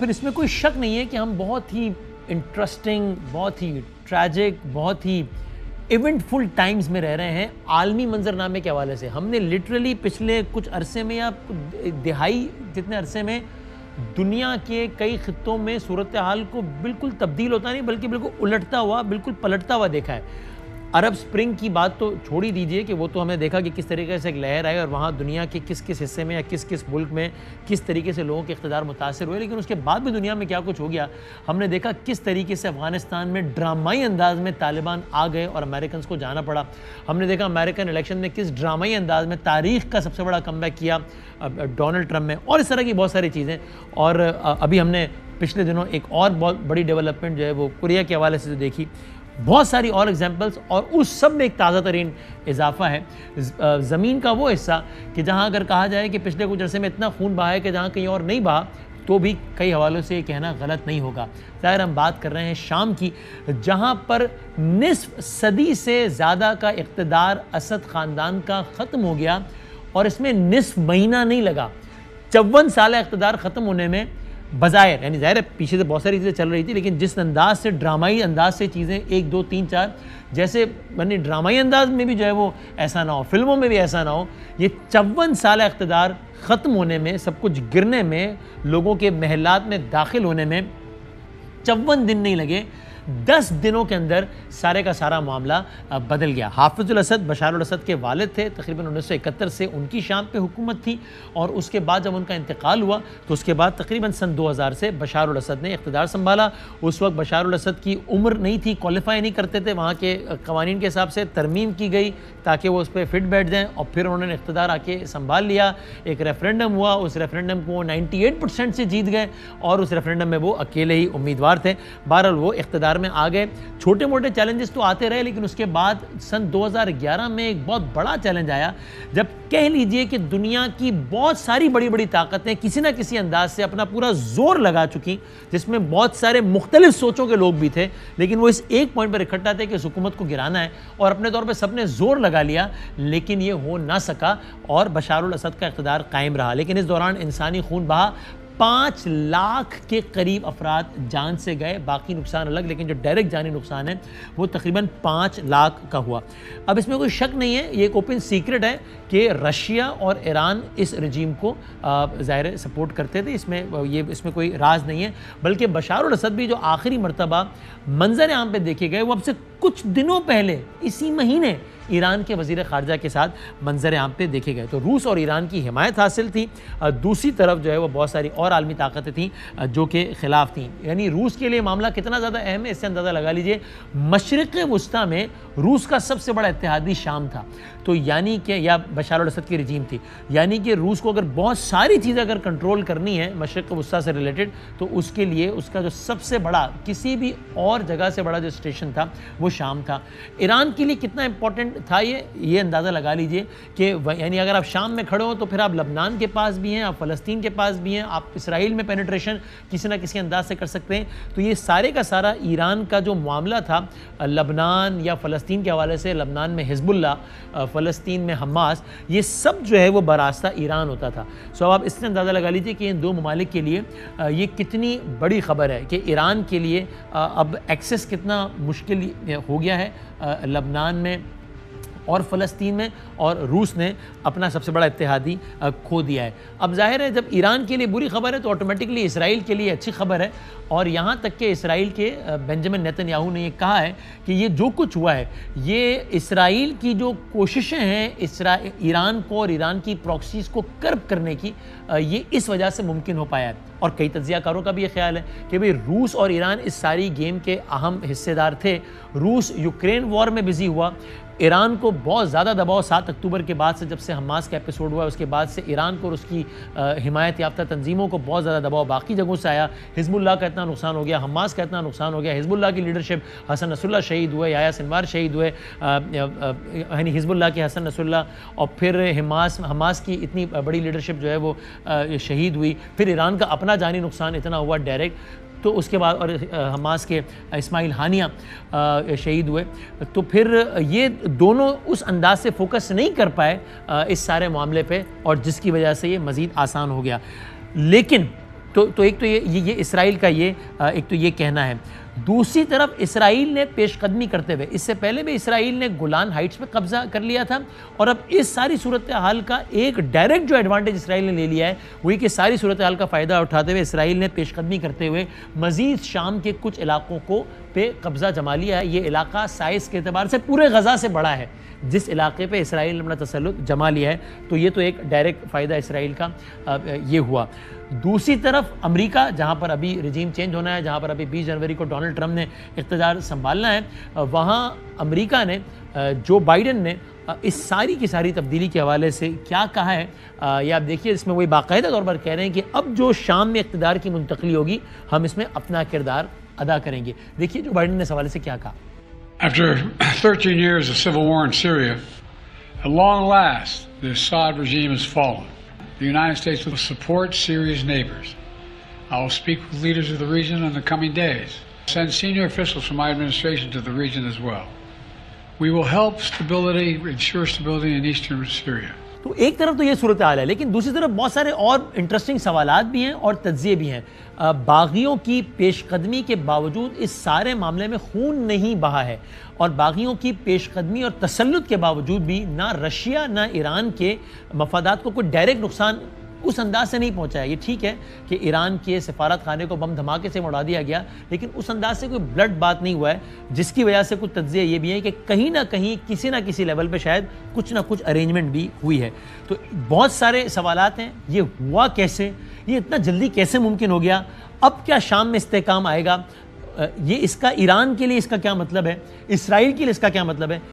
پھر اس میں کوئی شک نہیں ہے کہ ہم بہت ہی انٹرسٹنگ، بہت ہی ٹریجک، بہت ہی ایونٹ فل ٹائمز میں رہ رہے ہیں عالمی منظرنامے کے حوالے سے. ہم نے لٹرلی پچھلے کچھ عرصے میں یا دہائی جتنے عرصے میں دنیا کے کئی خطوں میں صورتحال کو بالکل تبدیل ہوتا نہیں بلکہ بالکل الٹتا ہوا، بالکل پلٹتا ہوا دیکھا ہے. عرب سپرنگ کی بات تو چھوڑ ہی دیجئے کہ وہ تو ہمیں دیکھا کہ کس طریقے سے ایک لہر آئی اور وہاں دنیا کے کس کس حصے میں یا کس کس ملک میں کس طریقے سے لوگوں کے اقتدار متاثر ہوئے، لیکن اس کے بعد بھی دنیا میں کیا کچھ ہو گیا. ہم نے دیکھا کس طریقے سے افغانستان میں ڈرامائی انداز میں طالبان آ گئے اور امریکنز کو جانا پڑا. ہم نے دیکھا امریکن الیکشن میں کس ڈرامائی انداز میں تاریخ کا سب سے بڑا کم بیک کیا ڈونلڈ ٹرمپ میں، اور اس طرح کی بہت ساری چیزیں. اور ابھی ہم نے پچھلے دنوں ایک اور بہت بڑی ڈیولپمنٹ جو ہے وہ کوریا کے حوالے سے جو دیکھی، بہت ساری اور ایگزامپلس، اور اس سب میں ایک تازہ ترین اضافہ ہے زمین کا وہ حصہ کہ جہاں اگر کہا جائے کہ پچھلے کچھ عرصے میں اتنا خون بہا ہے کہ جہاں کہیں اور نہیں بہا، تو بھی کئی حوالوں سے یہ کہنا غلط نہیں ہوگا. ظاہر ہم بات کر رہے ہیں شام کی، جہاں پر نصف صدی سے زیادہ کا اقتدار اسد خاندان کا ختم ہو گیا، اور اس میں نصف مہینہ نہیں لگا. 54 سالہ اقتدار ختم ہونے میں بظاہر، یعنی ظاہر ہے پیچھے سے بہت ساری چیزیں چل رہی تھی، لیکن جس انداز سے ڈرامائی انداز سے چیزیں 1 2 3 4 جیسے یعنی ڈرامائی انداز میں بھی جو ہے وہ ایسا نہ ہو، فلموں میں بھی ایسا نہ ہو، یہ 54 سالہ اقتدار ختم ہونے میں، سب کچھ گرنے میں، لوگوں کے محلات میں داخل ہونے میں 54 دن نہیں لگے. 10 دنوں کے اندر سارے کا سارا معاملہ بدل گیا. حافظ الاسد بشار الاسد کے والد تھے، تقریباً 1971 سے ان کی شام پہ حکومت تھی، اور اس کے بعد جب ان کا انتقال ہوا تو اس کے بعد تقریباً سن 2000 سے بشار الاسد نے اقتدار سنبھالا. اس وقت بشار الاسد کی عمر نہیں تھی، کوالیفائی نہیں کرتے تھے، وہاں کے قوانین کے حساب سے ترمیم کی گئی تاکہ وہ اس پہ فٹ بیٹھ جائیں، اور پھر انہوں نے اقتدار آ کے سنبھال لیا. ایک ریفرنڈم ہوا، اس ریفرنڈم کو 98% سے جیت گئے، اور اس ریفرنڈم میں وہ اکیلے ہی امیدوار تھے. بہرحال وہ اقتدار میں آ گئے. چھوٹے موٹے چیلنجز تو آتے رہے، لیکن اس کے بعد سن 2011 میں ایک بہت بڑا چیلنج آیا، جب کہہ لیجئے کہ دنیا کی بہت ساری بڑی بڑی طاقتیں کسی نہ کسی انداز سے اپنا پورا زور لگا چکی، جس میں بہت سارے مختلف سوچوں کے لوگ بھی تھے، لیکن وہ اس ایک پوائنٹ پر اکٹھا تھے کہ اس حکومت کو گرانا ہے، اور اپنے طور پہ سب نے زور لگا لیا، لیکن یہ ہو نہ سکا اور بشار الاسد کا اقتدار قائم رہا. لیکن اس دوران انسانی خون بہا، 5 لاکھ کے قریب افراد جان سے گئے، باقی نقصان الگ، لیکن جو ڈائریکٹ جانی نقصان ہے وہ تقریباً 5 لاکھ کا ہوا. اب اس میں کوئی شک نہیں ہے، یہ ایک اوپن سیکرٹ ہے کہ رشیا اور ایران اس رجیم کو ظاہر سپورٹ کرتے تھے، اس میں کوئی راز نہیں ہے. بلکہ بشار الاسد بھی جو آخری مرتبہ منظر عام پہ دیکھے گئے، وہ اب سے کچھ دنوں پہلے اسی مہینے ایران کے وزیر خارجہ کے ساتھ منظر عام پہ دیکھے گئے. تو روس اور ایران کی حمایت حاصل تھی. دوسری طرف جو ہے وہ بہت ساری اور عالمی طاقتیں تھیں جو کہ خلاف تھیں. یعنی روس کے لیے معاملہ کتنا زیادہ اہم ہے اس سے اندازہ لگا لیجئے. مشرق وسطیٰ میں روس کا سب سے بڑا اتحادی شام تھا، تو یعنی کہ یا بشار الاسد کی رجیم تھی، یعنی کہ روس کو اگر بہت ساری چیزیں اگر کنٹرول کرنی ہے مشرق وسطیٰ سے ریلیٹڈ، تو اس کے لیے اس کا جو سب سے بڑا کسی بھی اور جگہ سے بڑا جو اسٹیشن تھا وہ شام تھا. ایران کے لیے کتنا امپورٹنٹ تھا یہ اندازہ لگا لیجئے کہ یعنی اگر آپ شام میں کھڑے ہو تو پھر آپ لبنان کے پاس بھی ہیں، آپ فلسطین کے پاس بھی ہیں، آپ اسرائیل میں پینیٹریشن کسی نہ کسی انداز سے کر سکتے ہیں. تو یہ سارے کا سارا ایران کا جو معاملہ تھا لبنان یا فلسطین کے حوالے سے، لبنان میں حزب اللہ، فلسطین میں حماس، یہ سب جو ہے وہ براستہ ایران ہوتا تھا. سو آپ اس سے اندازہ لگا لیجئے کہ ان دو ممالک کے لیے یہ کتنی بڑی خبر ہے کہ ایران کے لیے اب ایکسس کتنا مشکل ہو گیا ہے لبنان میں اور فلسطین میں، اور روس نے اپنا سب سے بڑا اتحادی کھو دیا ہے. اب ظاہر ہے جب ایران کے لیے بری خبر ہے تو آٹومیٹکلی اسرائیل کے لیے اچھی خبر ہے، اور یہاں تک کہ اسرائیل کے بنجامن نیتن یاہو نے یہ کہا ہے کہ یہ جو کچھ ہوا ہے یہ اسرائیل کی جو کوششیں ہیں ایران کو اور ایران کی پراکسیز کو کرب کرنے کی، یہ اس وجہ سے ممکن ہو پایا ہے. اور کئی تجزیہ کاروں کا بھی یہ خیال ہے کہ بھئی روس اور ایران اس ساری گیم کے اہم حصے دار تھے. روس یوکرین وار میں بزی ہوا، ایران کو بہت زیادہ دباؤ 7 اکتوبر کے بعد سے، جب سے حماس کا ایپیسوڈ ہوا اس کے بعد سے ایران کو اور اس کی حمایت یافتہ تنظیموں کو بہت زیادہ دباؤ باقی جگہوں سے آیا. حزب اللہ کا اتنا نقصان ہو گیا، حماس کا اتنا نقصان ہو گیا، حزب اللہ کی لیڈرشپ حسن نصر اللہ شہید ہوئے، یحییٰ سنوار شہید ہوئے، یعنی حزب اللہ کے حسن نصر اللہ، اور پھر حماس کی اتنی بڑی لیڈرشپ جو ہے وہ شہید ہوئی. پھر ایران کا اپنا جانی نقصان اتنا ہوا ڈائریکٹ، تو اس کے بعد اور حماس کے اسماعیل ہانیہ شہید ہوئے. تو پھر یہ دونوں اس انداز سے فوکس نہیں کر پائے اس سارے معاملے پہ، اور جس کی وجہ سے یہ مزید آسان ہو گیا. لیکن تو ایک تو یہ اسرائیل کا ایک تو یہ کہنا ہے. دوسری طرف اسرائیل نے پیش قدمی کرتے ہوئے، اس سے پہلے بھی اسرائیل نے گولان ہائٹس پہ قبضہ کر لیا تھا، اور اب اس ساری صورتحال کا ایک ڈائریکٹ جو ایڈوانٹیج اسرائیل نے لے لیا ہے وہی کہ ساری صورتحال کا فائدہ اٹھاتے ہوئے اسرائیل نے پیش قدمی کرتے ہوئے مزید شام کے کچھ علاقوں کو پہ قبضہ جما لیا ہے. یہ علاقہ سائز کے اعتبار سے پورے غزہ سے بڑا ہے جس علاقے پہ اسرائیل نے اپنا تسلط جما لیا ہے. تو یہ تو ایک ڈائریکٹ فائدہ اسرائیل کا یہ ہوا. دوسری طرف امریکہ، جہاں پر ابھی رجیم چینج ہونا ہے، جہاں پر ابھی 20 جنوری کو ڈونلڈ ٹرمپ نے اقتدار سنبھالنا ہے، وہاں امریکہ نے، جو بائیڈن نے اس ساری کی ساری تبدیلی کے حوالے سے کیا کہا ہے، یہ آپ دیکھیے. اس میں وہی باقاعدہ طور پر کہہ رہے ہیں کہ اب جو شام میں اقتدار کی منتقلی ہوگی ہم اس میں اپنا کردار ادا کریں گے. دیکھیے جو بائیڈن نے اس حوالے سے کیا کہا. After 13 years of civil war in Syria, at long last, the Assad regime has fallen. The United States will support Syria's neighbors. I will speak with leaders of the region in the coming days. Send senior officials from my administration to the region as well. We will help ensure stability in eastern Syria. تو ایک طرف تو یہ صورتحال ہے، لیکن دوسری طرف بہت سارے اور انٹرسٹنگ سوالات بھی ہیں اور تجزیے بھی ہیں. باغیوں کی پیش قدمی کے باوجود اس سارے معاملے میں خون نہیں بہا ہے، اور باغیوں کی پیش قدمی اور تسلط کے باوجود بھی نہ رشیا نہ ایران کے مفادات کو کوئی ڈائریکٹ نقصان اس انداز سے نہیں پہنچا ہے. یہ ٹھیک ہے کہ ایران کے سفارت خانے کو بم دھماکے سے اڑا دیا گیا، لیکن اس انداز سے کوئی بلڈ بات نہیں ہوا ہے، جس کی وجہ سے کچھ تجزیے یہ بھی ہیں کہ کہیں نہ کہیں کسی نہ کسی لیول پہ شاید کچھ نہ کچھ ارینجمنٹ بھی ہوئی ہے. تو بہت سارے سوالات ہیں. یہ ہوا کیسے؟ یہ اتنا جلدی کیسے ممکن ہو گیا؟ اب کیا شام میں استحکام آئے گا؟ یہ اس کا ایران کے لیے اس کا کیا مطلب ہے؟ اسرائیل کے لیے اس کا کیا مطلب ہے؟